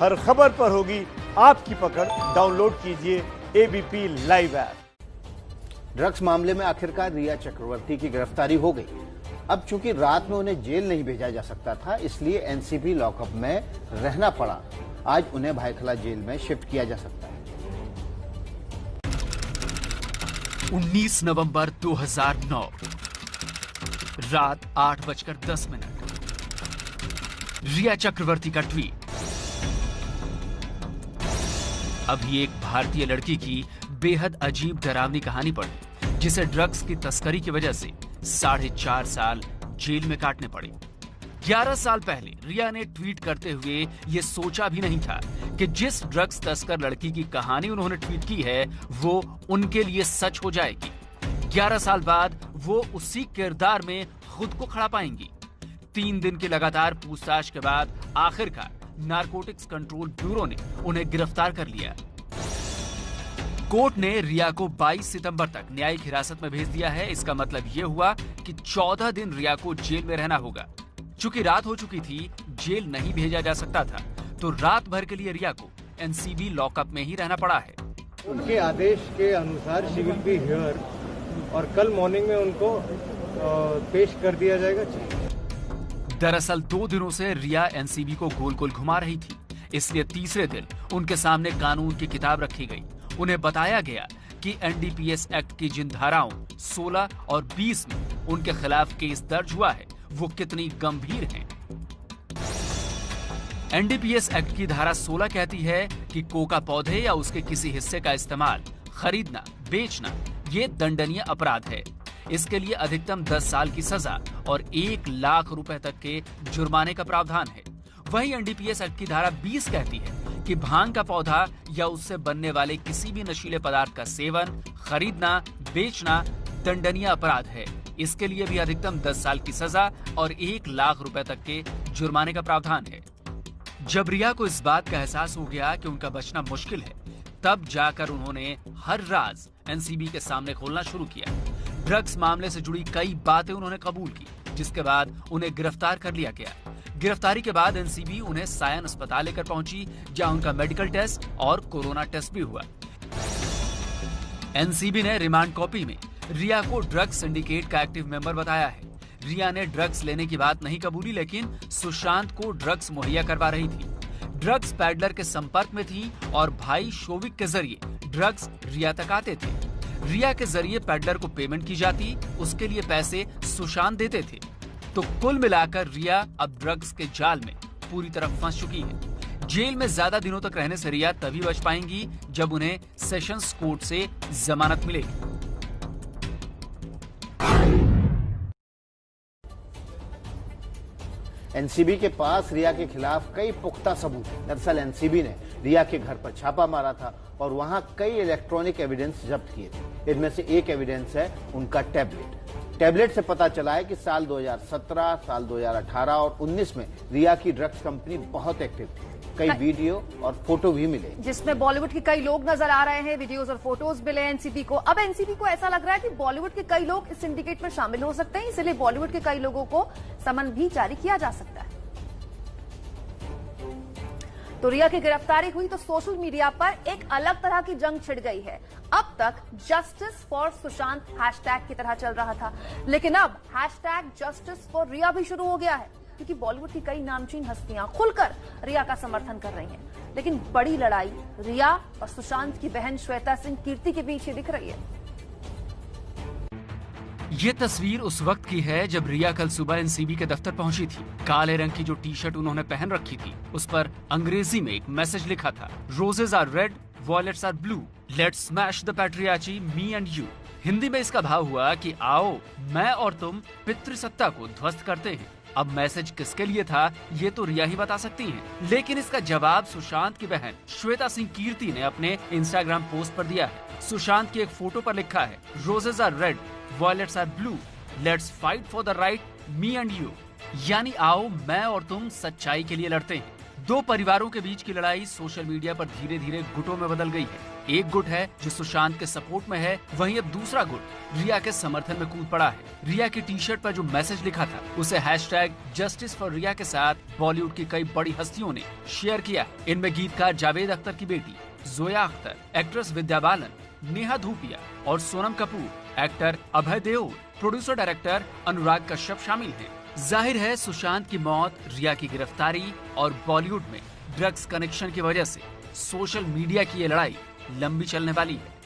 हर खबर पर होगी आपकी पकड़। डाउनलोड कीजिए एबीपी लाइव ऐप। ड्रग्स मामले में आखिरकार रिया चक्रवर्ती की गिरफ्तारी हो गई। अब चूंकि रात में उन्हें जेल नहीं भेजा जा सकता था, इसलिए एनसीबी लॉकअप में रहना पड़ा। आज उन्हें भायखला जेल में शिफ्ट किया जा सकता है। 19 नवंबर 2009 रात 8:10। रिया चक्रवर्ती का ट्वीट। अभी एक भारतीय लड़की की बेहद अजीब डरावनी कहानी पढ़ी, जिसे ड्रग्स की तस्करी की वजह से 4.5 साल जेल में काटने पड़े। 11 साल पहले रिया ने ट्वीट करते हुए ये सोचा भी नहीं था कि जिस ड्रग्स तस्कर लड़की की कहानी उन्होंने ट्वीट की है वो उनके लिए सच हो जाएगी। 11 साल बाद वो उसी किरदार में खुद को खड़ा पाएंगी। 3 दिन की लगातार पूछताछ के बाद आखिरकार नारकोटिक्स कंट्रोल ब्यूरो ने उन्हें गिरफ्तार कर लिया। कोर्ट ने रिया को 22 सितंबर तक न्यायिक हिरासत में भेज दिया है। इसका मतलब यह हुआ कि 14 दिन रिया को जेल में रहना होगा। चूंकि रात हो चुकी थी, जेल नहीं भेजा जा सकता था, तो रात भर के लिए रिया को एनसीबी लॉकअप में ही रहना पड़ा है। उनके आदेश के अनुसार शी विल बी हियर और कल मॉर्निंग में उनको पेश कर दिया जाएगा। दरअसल 2 दिनों से रिया एनसीबी को गोल गोल घुमा रही थी, इसलिए तीसरे दिन उनके सामने कानून की किताब रखी गई। उन्हें बताया गया कि एनडीपीएस एक्ट की जिन धाराओं 16 और 20 में उनके खिलाफ केस दर्ज हुआ है वो कितनी गंभीर हैं। एनडीपीएस एक्ट की धारा 16 कहती है कि कोका पौधे या उसके किसी हिस्से का इस्तेमाल, खरीदना, बेचना ये दंडनीय अपराध है। इसके लिए अधिकतम 10 साल की सजा और 1 लाख रुपए तक के जुर्माने का प्रावधान है। वहीं एनडीपीएस एक्ट की धारा 20 कहती है कि भांग का पौधा या उससे बनने वाले किसी भी नशीले पदार्थ का सेवन, खरीदना, बेचना दंडनीय अपराध है। इसके लिए भी अधिकतम 10 साल की सजा और 1 लाख रुपए तक के जुर्माने का प्रावधान है। जब रिया को इस बात का एहसास हो गया कि उनका बचना मुश्किल है, तब जाकर उन्होंने हर राज एनसीबी के सामने खोलना शुरू किया। ड्रग्स मामले से जुड़ी कई बातें उन्होंने कबूल की, जिसके बाद उन्हें गिरफ्तार कर लिया गया। गिरफ्तारी के बाद एनसीबी उन्हें सायन अस्पताल लेकर पहुंची, जहां उनका मेडिकल टेस्ट और कोरोना टेस्ट भी हुआ। एनसीबी ने रिमांड कॉपी में रिया को ड्रग्स सिंडिकेट का एक्टिव मेंबर बताया है। रिया ने ड्रग्स लेने की बात नहीं कबूली, लेकिन सुशांत को ड्रग्स मुहैया करवा रही थी। ड्रग्स पैडलर के संपर्क में थी और भाई शोविक के जरिए ड्रग्स रिया तक आते थे। रिया के जरिए पैडलर को पेमेंट की जाती, उसके लिए पैसे सुशांत देते थे। तो कुल मिलाकर रिया अब ड्रग्स के जाल में पूरी तरह फंस चुकी है। जेल में ज्यादा दिनों तक रहने से रिया तभी बच पाएंगी जब उन्हें सेशंस कोर्ट से जमानत मिलेगी। एनसीबी के पास रिया के खिलाफ कई पुख्ता सबूत हैं। दरअसल एनसीबी ने रिया के घर पर छापा मारा था और वहां कई इलेक्ट्रॉनिक एविडेंस जब्त किए थे। इनमें से एक एविडेंस है उनका टैबलेट से पता चला है कि साल 2017, साल 2018 और 19 में रिया की ड्रग्स कंपनी बहुत एक्टिव थी। कई वीडियो और फोटो भी मिले, जिसमें बॉलीवुड के कई लोग नजर आ रहे हैं। वीडियोस और फोटोज मिले एनसीबी को। अब एनसीबी को ऐसा लग रहा है कि बॉलीवुड के कई लोग इस सिंडिकेट में शामिल हो सकते हैं, इसलिए बॉलीवुड के कई लोगों को समन भी जारी किया जा सकता है। तो रिया की गिरफ्तारी हुई तो सोशल मीडिया पर एक अलग तरह की जंग छिड़ गई है। अब तक जस्टिस फॉर सुशांत हैशटैग की तरह चल रहा था, लेकिन अब हैशटैग जस्टिस फॉर रिया भी शुरू हो गया है, क्योंकि बॉलीवुड की कई नामचीन हस्तियां खुलकर रिया का समर्थन कर रही हैं। लेकिन बड़ी लड़ाई रिया और सुशांत की बहन श्वेता सिंह कीर्ति के बीच ही दिख रही है। ये तस्वीर उस वक्त की है जब रिया कल सुबह एनसीबी के दफ्तर पहुंची थी। काले रंग की जो टी शर्ट उन्होंने पहन रखी थी, उस पर अंग्रेजी में एक मैसेज लिखा था, roses are red, violets are blue, let's smash the patriarchy, me and you. Hindi में इसका भाव हुआ कि आओ मैं और तुम पितृसत्ता को ध्वस्त करते हैं। अब मैसेज किसके लिए था ये तो रिया ही बता सकती हैं। लेकिन इसका जवाब सुशांत की बहन श्वेता सिंह कीर्ति ने अपने इंस्टाग्राम पोस्ट पर दिया है। सुशांत की एक फोटो पर लिखा है, roses are red, violets are blue, let's fight for the right, me and you. यानी आओ मैं और तुम सच्चाई के लिए लड़ते हैं। दो परिवारों के बीच की लड़ाई सोशल मीडिया पर धीरे धीरे गुटों में बदल गई है। एक गुट है जो सुशांत के सपोर्ट में है, वहीं अब दूसरा गुट रिया के समर्थन में कूद पड़ा है। रिया की टी शर्ट पर जो मैसेज लिखा था उसे #जस्टिस फॉर रिया के साथ बॉलीवुड की कई बड़ी हस्तियों ने शेयर किया। इनमें गीतकार जावेद अख्तर की बेटी जोया अख्तर, एक्ट्रेस विद्या बालन, नेहा धूपिया और Sonam Kapoor, actor Abhay Deol, producer director Anurag Kashyap शामिल हैं। जाहिर है सुशांत की मौत, रिया की गिरफ्तारी और बॉलीवुड में ड्रग्स कनेक्शन की वजह से सोशल मीडिया की ये लड़ाई लंबी चलने वाली है।